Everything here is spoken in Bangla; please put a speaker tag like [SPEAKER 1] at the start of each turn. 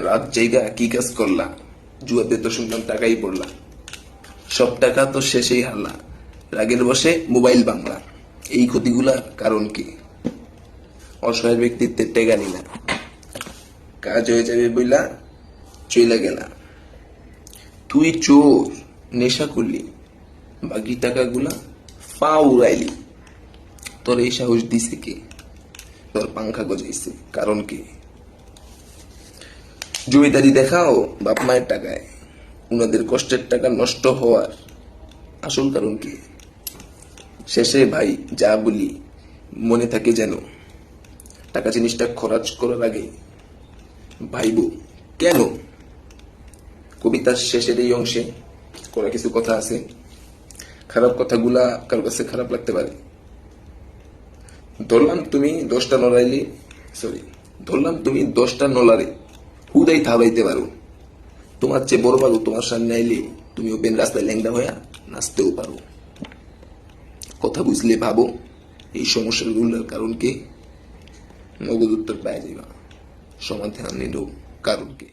[SPEAKER 1] রাত জায়গা কি কাজ করলা? জুয়াতে তো শুনলাম টাকাই পড়লা। সব টাকা তো শেষেই হারলা। রাগের বসে মোবাইল বাংলা। এই ক্ষতিগুলার কারণ কি? অসহায় ব্যক্তিত্বের টেকা নিলা, কাজ হয়ে যাবে বইলা চইলা গেলা। তুই চোর, নেশা করলি, বাকি টাকাগুলা পা উড়াইলি। তোর এই সাহস দিছে কে? তোর পাংখা গজাইছে, কারণ কি? জমিদারি দেখাও বাপ মায়ের টাকায়, উনাদের কষ্টের টাকা নষ্ট হওয়ার আসল কারণ কি? শেষে ভাই যা বলি মনে থাকে যেন, টাকা জিনিসটা খরচ করার আগে ভাইব কেন। কবিতার শেষের এই অংশে করা কিছু কথা আছে, খারাপ কথাগুলা কারো কাছে খারাপ লাগতে পারে। ধরলাম তুমি 10টা নড়াইলে, ধরলাম তুমি 10টা নলারে হুদাই থাবাইতে পারো। তোমার চেয়ে বড় পারো তোমার সামনে আইলে তুমি ওপেন রাস্তায় ল্যাংদা হইয়া নাচতেও পারো। কথা বুঝলে ভাবো এই সমস্যাগুলোর কারণ কি? নগদ উত্তর পাই যাইবা, সমাধান নিলেও কারণ কি?